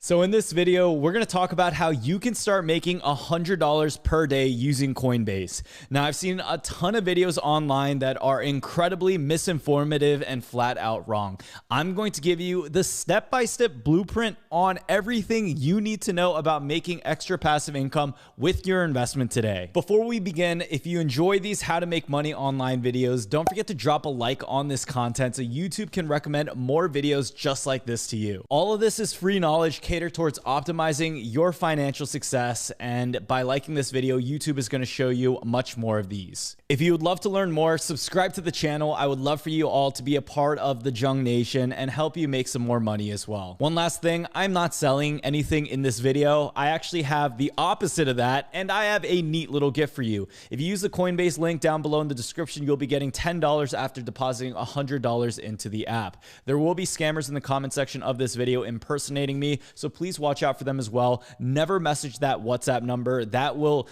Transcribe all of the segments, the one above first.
So in this video, we're going to talk about how you can start making $100 per day using Coinbase. Now, I've seen a ton of videos online that are incredibly misinformative and flat out wrong. I'm going to give you the step-by-step blueprint on everything you need to know about making extra passive income with your investment today. Before we begin, if you enjoy these how to make money online videos, don't forget to drop a like on this content so YouTube can recommend more videos just like this to you. All of this is free knowledge cater towards optimizing your financial success, and by liking this video, YouTube is going to show you much more of these. If you would love to learn more, subscribe to the channel. I would love for you all to be a part of the Jung Nation and help you make some more money as well. One last thing, I'm not selling anything in this video. I actually have the opposite of that, and I have a neat little gift for you. If you use the Coinbase link down below in the description, you'll be getting $10 after depositing $100 into the app. There will be scammers in the comment section of this video impersonating me, so please watch out for them as well. Never message that WhatsApp number. That will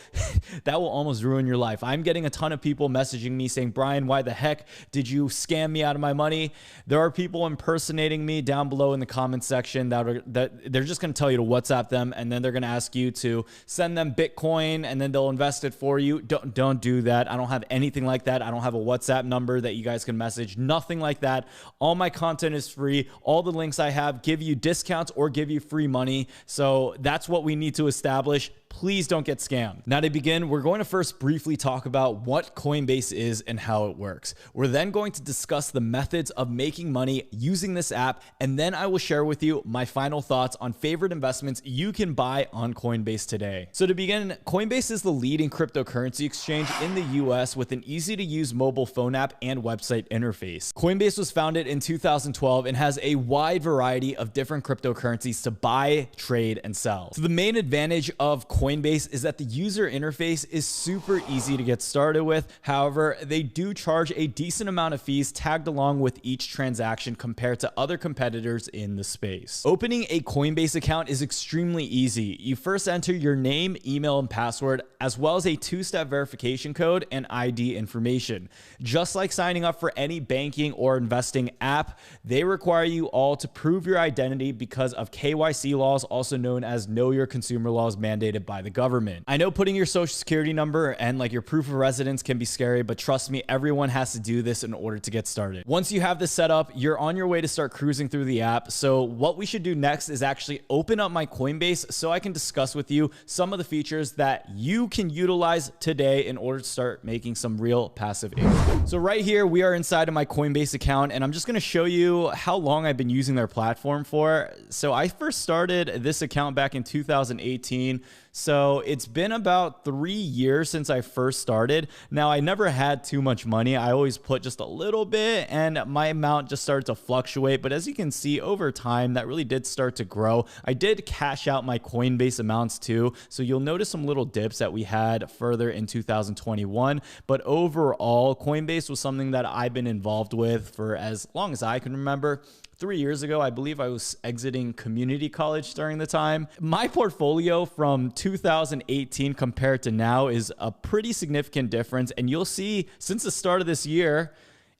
almost ruin your life. I'm getting a ton of people messaging me saying, Brian, why the heck did you scam me out of my money? There are people impersonating me down below in the comment section that they're just going to tell you to WhatsApp them, and then they're going to ask you to send them Bitcoin, and then they'll invest it for you. Don't do that. I don't have anything like that. I don't have a WhatsApp number that you guys can message. Nothing like that. All my content is free. All the links I have give you discounts or give you free money. So that's what we need to establish. Please don't get scammed. Now to begin, we're going to first briefly talk about what Coinbase is and how it works. We're then going to discuss the methods of making money using this app, and then I will share with you my final thoughts on favorite investments you can buy on Coinbase today. So to begin, Coinbase is the leading cryptocurrency exchange in the US with an easy to use mobile phone app and website interface. Coinbase was founded in 2012 and has a wide variety of different cryptocurrencies to buy, trade, and sell. So the main advantage of Coinbase is that the user interface is super easy to get started with. However, they do charge a decent amount of fees tagged along with each transaction compared to other competitors in the space. Opening a Coinbase account is extremely easy. You first enter your name, email, and password, as well as a two-step verification code and ID information. Just like signing up for any banking or investing app, they require you all to prove your identity because of KYC laws, also known as Know Your Consumer laws mandated by the government. I know putting your social security number and like your proof of residence can be scary, but trust me, everyone has to do this in order to get started. Once you have this set up, you're on your way to start cruising through the app. So what we should do next is actually open up my Coinbase so I can discuss with you some of the features that you can utilize today in order to start making some real passive income. So right here, we are inside of my Coinbase account, and I'm just going to show you how long I've been using their platform for. So I first started this account back in 2018. So it's been about 3 years since I first started. Now, I never had too much money. I always put just a little bit, and my amount just started to fluctuate. But as you can see, over time, that really did start to grow. I did cash out my Coinbase amounts too. So you'll notice some little dips that we had further in 2021. But overall, Coinbase was something that I've been involved with for as long as I can remember. 3 years ago, I believe I was exiting community college during the time. My portfolio from 2018 compared to now is a pretty significant difference. And you'll see since the start of this year,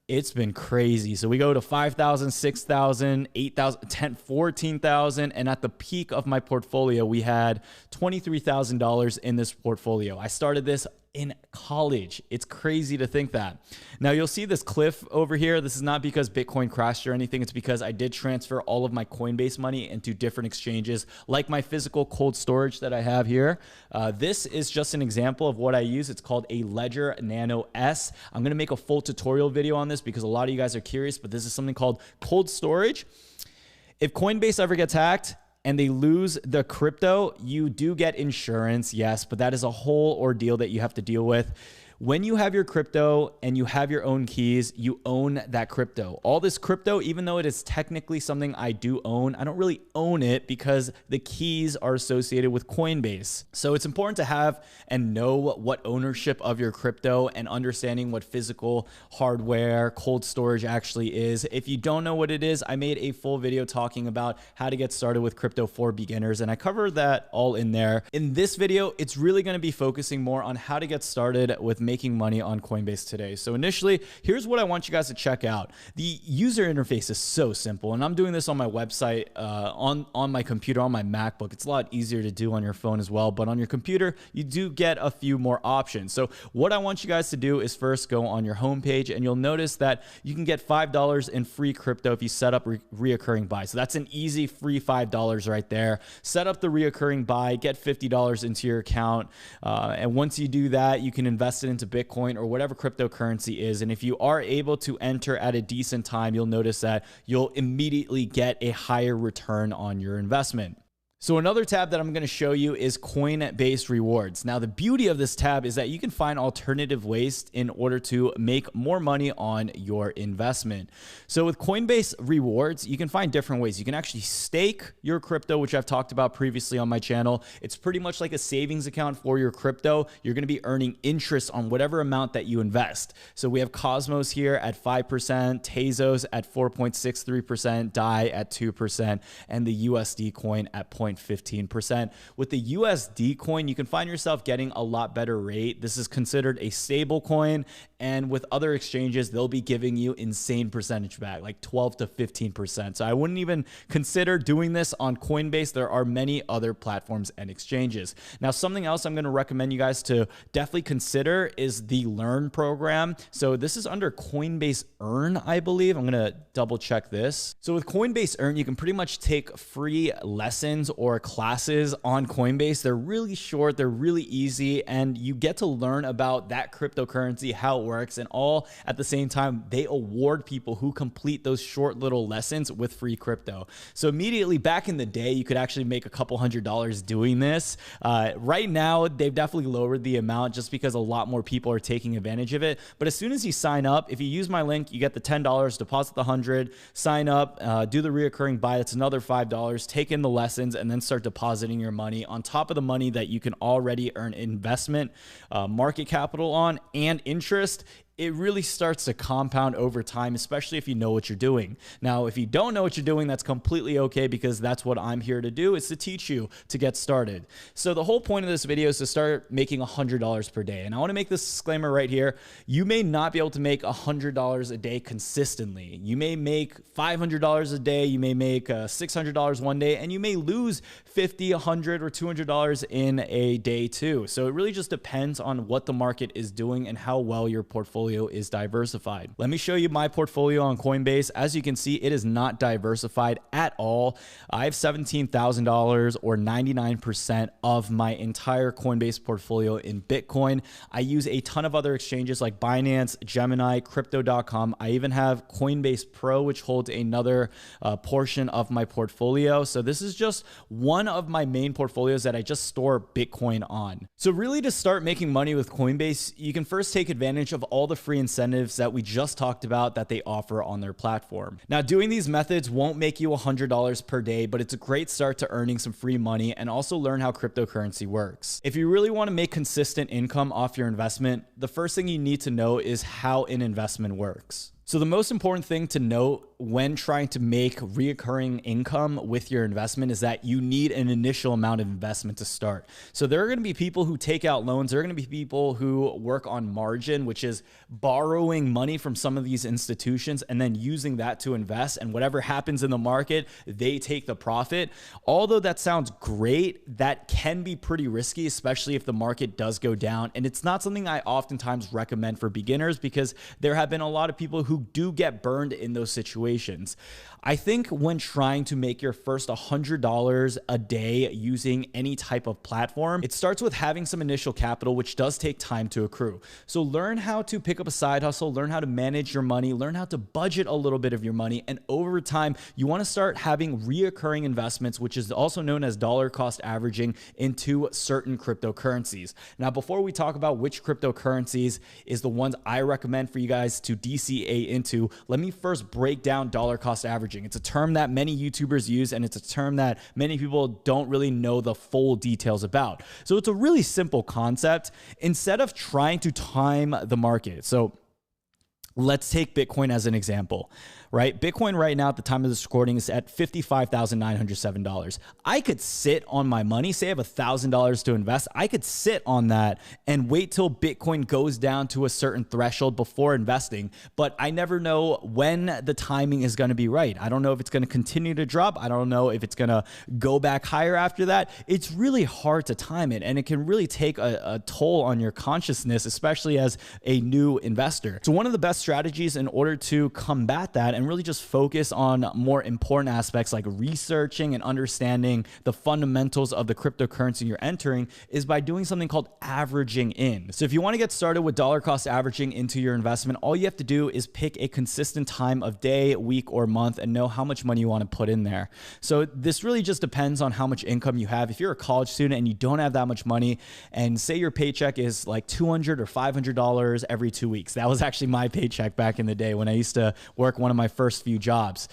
it's been crazy. So we go to 5,000, 6,000, 8,000, 10, 14,000. And at the peak of my portfolio, we had $23,000 in this portfolio. I started this in college. It's crazy to think that. Now you'll see this cliff over here. This is not because Bitcoin crashed or anything. It's because I did transfer all of my Coinbase money into different exchanges, like my physical cold storage that I have here. This is just an example of what I use. It's called a Ledger Nano S. I'm going to make a full tutorial video on this because a lot of you guys are curious, but this is something called cold storage. If Coinbase ever gets hacked and they lose the crypto, you do get insurance, yes, but that is a whole ordeal that you have to deal with. When you have your crypto and you have your own keys, you own that crypto. All this crypto, even though it is technically something I do own, I don't really own it because the keys are associated with Coinbase. So it's important to have and know what ownership of your crypto and understanding what physical hardware, cold storage actually is. If you don't know what it is, I made a full video talking about how to get started with crypto for beginners, and I covered that all in there. In this video, it's really going to be focusing more on how to get started with making money on Coinbase today. So initially, here's what I want you guys to check out. The user interface is so simple, and I'm doing this on my website, on my computer, on my MacBook. It's a lot easier to do on your phone as well, but on your computer, you do get a few more options. So what I want you guys to do is first go on your homepage, and you'll notice that you can get $5 in free crypto if you set up reoccurring buy. So that's an easy free $5 right there. Set up the reoccurring buy, get $50 into your account. And once you do that, you can invest it into Bitcoin or whatever cryptocurrency is. And if you are able to enter at a decent time, you'll notice that you'll immediately get a higher return on your investment. So another tab that I'm going to show you is Coinbase Rewards. Now, the beauty of this tab is that you can find alternative ways in order to make more money on your investment. So with Coinbase Rewards, you can find different ways. You can actually stake your crypto, which I've talked about previously on my channel. It's pretty much like a savings account for your crypto. You're going to be earning interest on whatever amount that you invest. So we have Cosmos here at 5%, Tezos at 4.63%, DAI at 2%, and the USD coin at 0.15%. With the USD coin, you can find yourself getting a lot better rate. This is considered a stable coin, and with other exchanges, they'll be giving you insane percentage back, like 12 to 15%. So I wouldn't even consider doing this on Coinbase. There are many other platforms and exchanges. Now, something else I'm going to recommend you guys to definitely consider is the Learn program. So this is under Coinbase Earn, I believe. I'm going to double check this. So with Coinbase Earn, you can pretty much take free lessons or classes on Coinbase. They're really short, they're really easy, and you get to learn about that cryptocurrency, how it works, and all at the same time, they award people who complete those short little lessons with free crypto. So immediately back in the day, you could actually make a couple $100s doing this. Right now, they've definitely lowered the amount just because a lot more people are taking advantage of it. But as soon as you sign up, if you use my link, you get the $10, deposit the $100, sign up, do the reoccurring buy, that's another $5, take in the lessons, and then start depositing your money on top of the money that you can already earn investment, market capital on, and interest. It really starts to compound over time, especially if you know what you're doing. Now, if you don't know what you're doing, that's completely okay, because that's what I'm here to do, is to teach you to get started. So the whole point of this video is to start making $100 per day. And I want to make this disclaimer right here. You may not be able to make $100 a day consistently. You may make $500 a day. You may make $600 one day, and you may lose $50, $100, or $200 in a day too. So it really just depends on what the market is doing and how well your portfolio is diversified. Let me show you my portfolio on Coinbase. As you can see, it is not diversified at all. I have $17,000 or 99% of my entire Coinbase portfolio in Bitcoin. I use a ton of other exchanges like Binance, Gemini, Crypto.com. I even have Coinbase Pro, which holds another portion of my portfolio. So this is just one of my main portfolios that I just store Bitcoin on. So really, to start making money with Coinbase, you can first take advantage of all the free incentives that we just talked about that they offer on their platform. Now, doing these methods won't make you $100 per day, but it's a great start to earning some free money and also learn how cryptocurrency works. If you really want to make consistent income off your investment, the first thing you need to know is how an investment works. So the most important thing to note when trying to make recurring income with your investment is that you need an initial amount of investment to start. So there are going to be people who take out loans. There are going to be people who work on margin, which is borrowing money from some of these institutions and then using that to invest. And whatever happens in the market, they take the profit. Although that sounds great, that can be pretty risky, especially if the market does go down. And it's not something I oftentimes recommend for beginners, because there have been a lot of people who do get burned in those situations. I think when trying to make your first $100 a day using any type of platform, it starts with having some initial capital, which does take time to accrue. So learn how to pick up a side hustle, learn how to manage your money, learn how to budget a little bit of your money. And over time, you want to start having reoccurring investments, which is also known as dollar cost averaging, into certain cryptocurrencies. Now, before we talk about which cryptocurrencies is the ones I recommend for you guys to DCA into, let me first break down dollar cost averaging. It's a term that many YouTubers use, and it's a term that many people don't really know the full details about. So it's a really simple concept. Instead of trying to time the market, so let's take Bitcoin as an example. right? Bitcoin right now at the time of this recording is at $55,907. I could sit on my money, say I have $1,000 to invest. I could sit on that and wait till Bitcoin goes down to a certain threshold before investing, but I never know when the timing is going to be right. I don't know if it's going to continue to drop. I don't know if it's going to go back higher after that. It's really hard to time it, and it can really take a toll on your consciousness, especially as a new investor. So one of the best strategies in order to combat that and really just focus on more important aspects like researching and understanding the fundamentals of the cryptocurrency you're entering is by doing something called averaging in. So if you want to get started with dollar cost averaging into your investment, all you have to do is pick a consistent time of day, week, or month and know how much money you want to put in there. So this really just depends on how much income you have. If you're a college student and you don't have that much money, and say your paycheck is like $200 or $500 every 2 weeks. That was actually my paycheck back in the day when I used to work one of my first few jobs.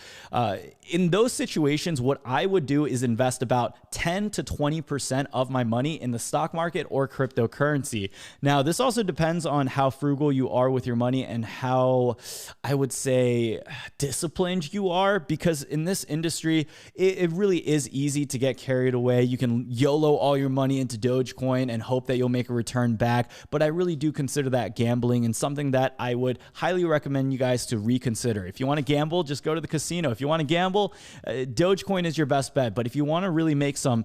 In those situations, what I would do is invest about 10 to 20% of my money in the stock market or cryptocurrency. Now, this also depends on how frugal you are with your money and how, I would say, disciplined you are, because in this industry, it really is easy to get carried away. You can YOLO all your money into Dogecoin and hope that you'll make a return back, but I really do consider that gambling and something that I would highly recommend you guys to reconsider. If you want to gamble, just go to the casino. If you want to gamble, Dogecoin is your best bet. But if you want to really make some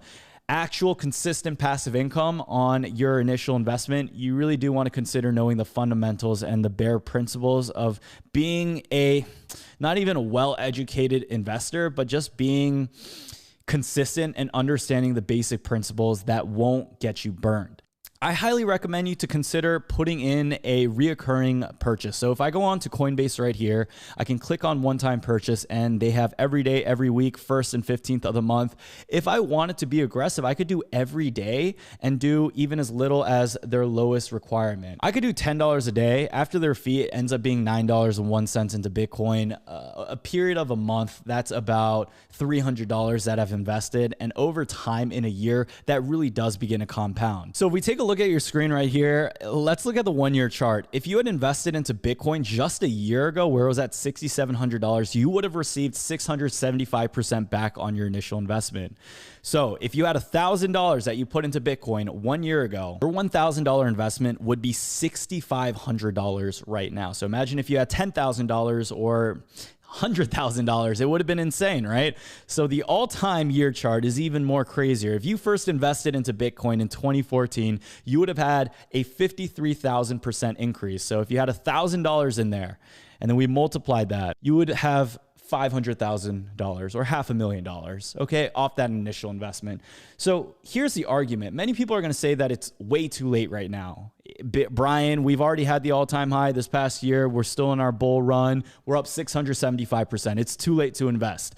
actual consistent passive income on your initial investment, you really do want to consider knowing the fundamentals and the bare principles of being not even a well-educated investor, but just being consistent and understanding the basic principles that won't get you burned. I highly recommend you to consider putting in a reoccurring purchase. So if I go on to Coinbase right here, I can click on one-time purchase and they have every day, every week, 1st and 15th of the month. If I wanted to be aggressive, I could do every day and do even as little as their lowest requirement. I could do $10 a day. After their fee, it ends up being $9.01 into Bitcoin. A period of a month, that's about $300 that I've invested. And over time in a year, that really does begin to compound. So if we take a look at your screen right here, let's look at the 1-year chart. If you had invested into Bitcoin just a year ago, where it was at $6,700, you would have received 675% back on your initial investment. So if you had $1,000 that you put into Bitcoin 1 year ago, your $1,000 investment would be $6,500 right now. So imagine if you had $10,000 or $100,000, it would have been insane, right? So the all-time year chart is even more crazier. If you first invested into Bitcoin in 2014, you would have had a 53,000% increase. So if you had $1,000 in there and then we multiplied that, you would have $500,000 or $500,000, okay, off that initial investment. So here's the argument. Many people are going to say that it's way too late right now. Brian, we've already had the all-time high this past year. We're still in our bull run. We're up 675%. It's too late to invest.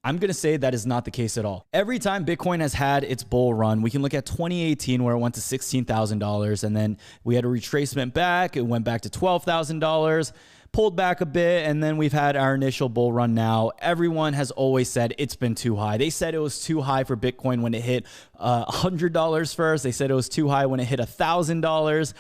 I'm going to say that is not the case at all. Every time Bitcoin has had its bull run, we can look at 2018 where it went to $16,000 and then we had a retracement back. It went back to $12,000. Pulled back a bit, and then we've had our initial bull run now. Everyone has always said it's been too high. They said it was too high for Bitcoin when it hit $100 first. They said it was too high when it hit $1,000.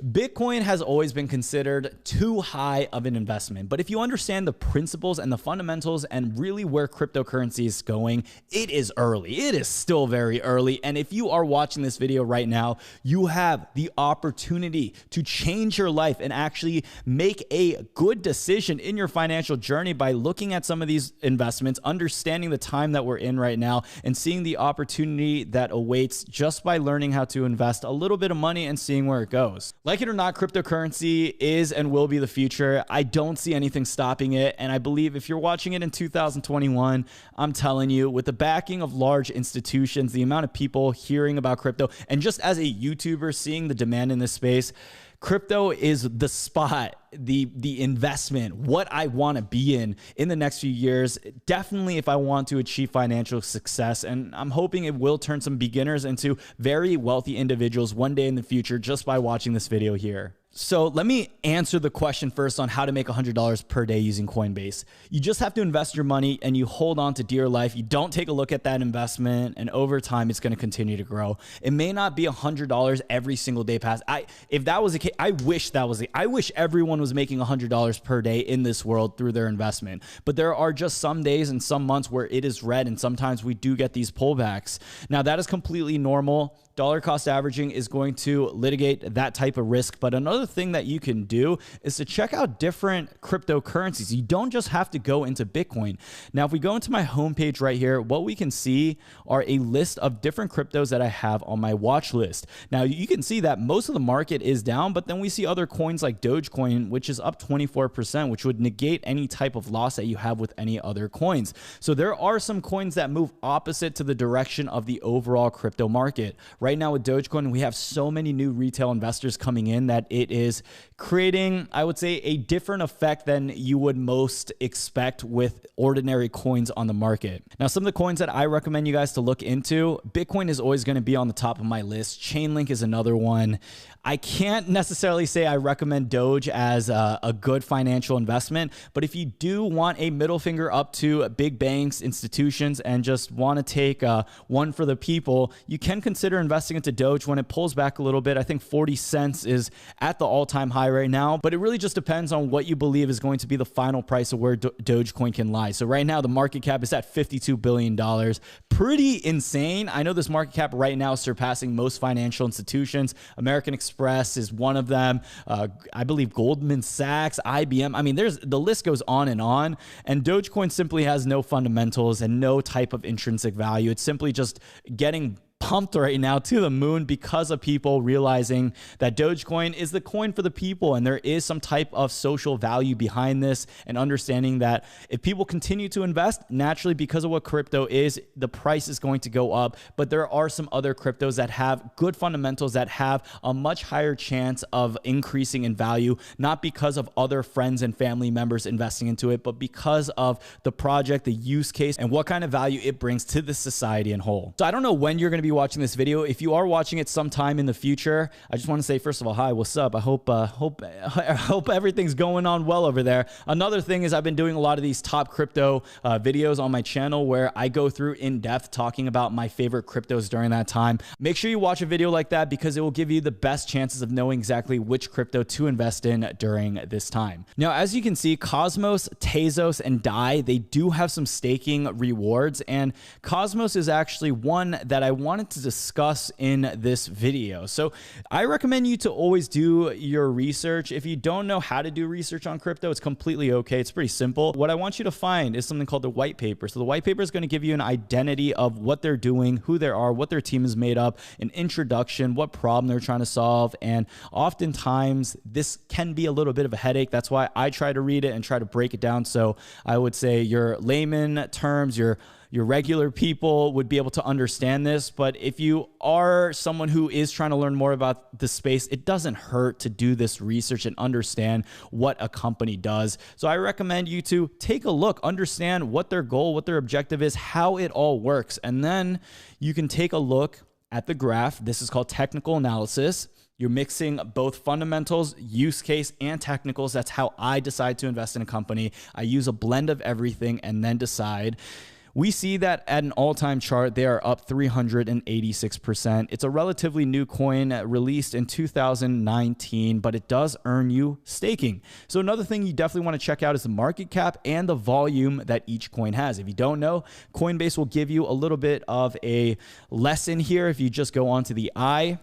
Bitcoin has always been considered too high of an investment. But if you understand the principles and the fundamentals and really where cryptocurrency is going, it is early. It is still very early. And if you are watching this video right now, you have the opportunity to change your life and actually make a good decision in your financial journey by looking at some of these investments, understanding the time that we're in right now, and seeing the opportunity that awaits just by learning how to invest a little bit of money and seeing where it goes. Like it or not, cryptocurrency is and will be the future. I don't see anything stopping it. And I believe if you're watching it in 2021, I'm telling you, with the backing of large institutions, the amount of people hearing about crypto, and just as a YouTuber seeing the demand in this space, crypto is the spot, the investment, what I want to be in the next few years. Definitely if I want to achieve financial success. And I'm hoping it will turn some beginners into very wealthy individuals one day in the future just by watching this video here. So let me answer the question first on how to make $100 per day using Coinbase. You just have to invest your money and you hold on to dear life. You don't take a look at that investment, and over time, it's going to continue to grow. It may not be $100 every single day pass. If that was the case, I wish that was I wish everyone was making $100 per day in this world through their investment. But there are just some days and some months where it is red, and sometimes we do get these pullbacks. Now, that is completely normal. Dollar cost averaging is going to litigate that type of risk. But another thing that you can do is to check out different cryptocurrencies. You don't just have to go into Bitcoin. Now, if we go into my homepage right here, what we can see are a list of different cryptos that I have on my watch list. Now, you can see that most of the market is down, but then we see other coins like Dogecoin, which is up 24%, which would negate any type of loss that you have with any other coins. So there are some coins that move opposite to the direction of the overall crypto market. Right now with Dogecoin, we have so many new retail investors coming in that it is creating, I would say, a different effect than you would most expect with ordinary coins on the market. Now, some of the coins that I recommend you guys to look into, Bitcoin is always going to be on the top of my list. Chainlink is another one. I can't necessarily say I recommend Doge as a good financial investment, but if you do want a middle finger up to big banks, institutions, and just want to take one for the people, you can consider investing into Doge when it pulls back a little bit. I think 40 cents is at the all-time high right now, but it really just depends on what you believe is going to be the final price of where Dogecoin can lie. So right now, the market cap is at $52 billion. Pretty insane. I know this market cap right now is surpassing most financial institutions. American Express is one of them. I believe Goldman Sachs, IBM. I mean, the list goes on. And Dogecoin simply has no fundamentals and no type of intrinsic value. It's simply just getting pumped right now to the moon because of people realizing that Dogecoin is the coin for the people, and there is some type of social value behind this, and understanding that if people continue to invest, naturally, because of what crypto is, the price is going to go up. But there are some other cryptos that have good fundamentals that have a much higher chance of increasing in value, not because of other friends and family members investing into it, but because of the project, the use case, and what kind of value it brings to the society in whole. So I don't know when you're going to be watching this video. If you are watching it sometime in the future, I just want to say, first of all, hi, what's up? I hope everything's going on well over there. Another thing is I've been doing a lot of these top crypto videos on my channel where I go through in depth talking about my favorite cryptos during that time. Make sure you watch a video like that because it will give you the best chances of knowing exactly which crypto to invest in during this time. Now, as you can see, Cosmos, Tezos, and DAI, they do have some staking rewards, and Cosmos is actually one that I wanted to discuss in this video. So I recommend you to always do your research. If you don't know how to do research on crypto, it's completely okay. It's pretty simple. What I want you to find is something called the white paper. So the white paper is going to give you an identity of what they're doing, who they are, what their team is made up, an introduction, what problem they're trying to solve. And oftentimes this can be a little bit of a headache. That's why I try to read it and try to break it down. So I would say your layman terms, your regular people would be able to understand this. But if you are someone who is trying to learn more about the space, it doesn't hurt to do this research and understand what a company does. So I recommend you to take a look, understand what their goal, what their objective is, how it all works. And then you can take a look at the graph. This is called technical analysis. You're mixing both fundamentals, use case, and technicals. That's how I decide to invest in a company. I use a blend of everything and then decide. We see that at an all-time chart, they are up 386%. It's a relatively new coin released in 2019, but it does earn you staking. So another thing you definitely want to check out is the market cap and the volume that each coin has. If you don't know, Coinbase will give you a little bit of a lesson here if you just go onto the eye.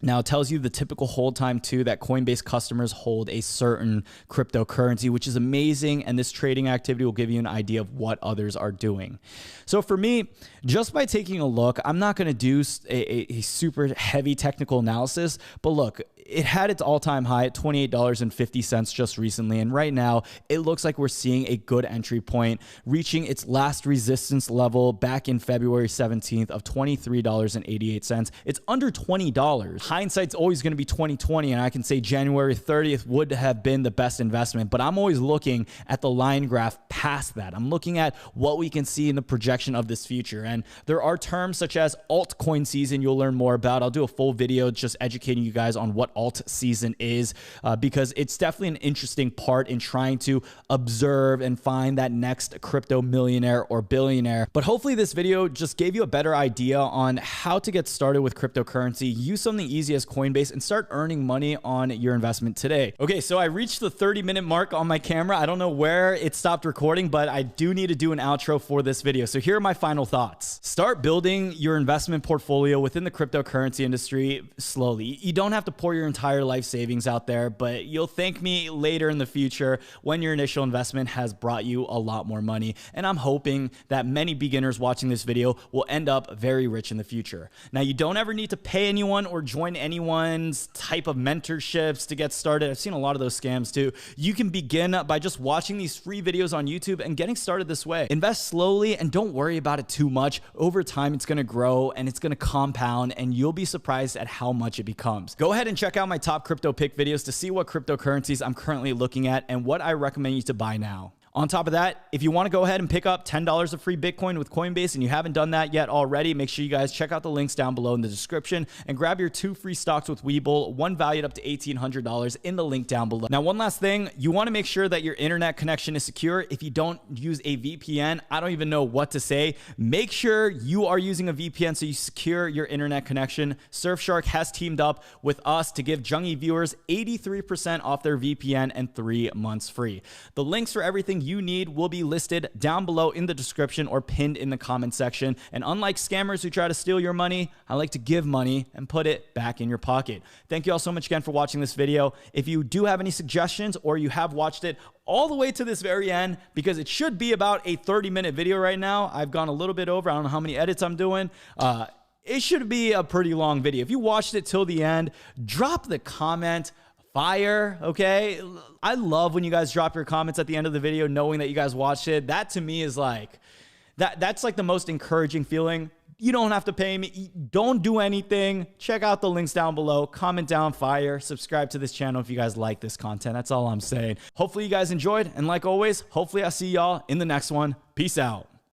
Now, it tells you the typical hold time too, that Coinbase customers hold a certain cryptocurrency, which is amazing. And this trading activity will give you an idea of what others are doing. So for me, just by taking a look, I'm not going to do a super heavy technical analysis, but look, it had its all-time high at $28.50 just recently. And right now, it looks like we're seeing a good entry point, reaching its last resistance level back in February 17th of $23.88. It's under $20. Hindsight's always going to be 2020, and I can say January 30th would have been the best investment, but I'm always looking at the line graph past that. I'm looking at what we can see in the projection of this future. And there are terms such as altcoin season you'll learn more about. I'll do a full video just educating you guys on what alt season is, because it's definitely an interesting part in trying to observe and find that next crypto millionaire or billionaire. But hopefully this video just gave you a better idea on how to get started with cryptocurrency. Use something easy as Coinbase and start earning money on your investment today. Okay, so I reached the 30-minute mark on my camera. I don't know where it stopped recording, but I do need to do an outro for this video. So here are my final thoughts. Start building your investment portfolio within the cryptocurrency industry slowly. You don't have to pour your entire life savings out there, but you'll thank me later in the future when your initial investment has brought you a lot more money. And I'm hoping that many beginners watching this video will end up very rich in the future. Now, you don't ever need to pay anyone or join anyone's type of mentorships to get started. I've seen a lot of those scams too. You can begin by just watching these free videos on YouTube and getting started this way. Invest slowly and don't worry about it too much. Over time, it's going to grow and it's going to compound, and you'll be surprised at how much it becomes. Go ahead and check out my top crypto pick videos to see what cryptocurrencies I'm currently looking at and what I recommend you to buy now. On top of that, if you want to go ahead and pick up $10 of free Bitcoin with Coinbase and you haven't done that yet already, make sure you guys check out the links down below in the description and grab your 2 free stocks with Webull, one valued up to $1,800 in the link down below. Now, one last thing, you want to make sure that your internet connection is secure. If you don't use a VPN, I don't even know what to say. Make sure you are using a VPN so you secure your internet connection. Surfshark has teamed up with us to give Jungie viewers 83% off their VPN and 3 months free. The links for everything you need will be listed down below in the description or pinned in the comment section. And unlike scammers who try to steal your money, I like to give money and put it back in your pocket. Thank you all so much again for watching this video. If you do have any suggestions or you have watched it all the way to this very end, because it should be about a 30-minute video right now. I've gone a little bit over. I don't know how many edits I'm doing. It should be a pretty long video. If you watched it till the end, drop the comment. Fire, okay? I love when you guys drop your comments at the end of the video knowing that you guys watched it. That to me is like, that's like the most encouraging feeling. You don't have to pay me. Don't do anything. Check out the links down below. Comment down fire. Subscribe to this channel if you guys like this content. That's all I'm saying. Hopefully you guys enjoyed. And like always, hopefully I'll see y'all in the next one. Peace out.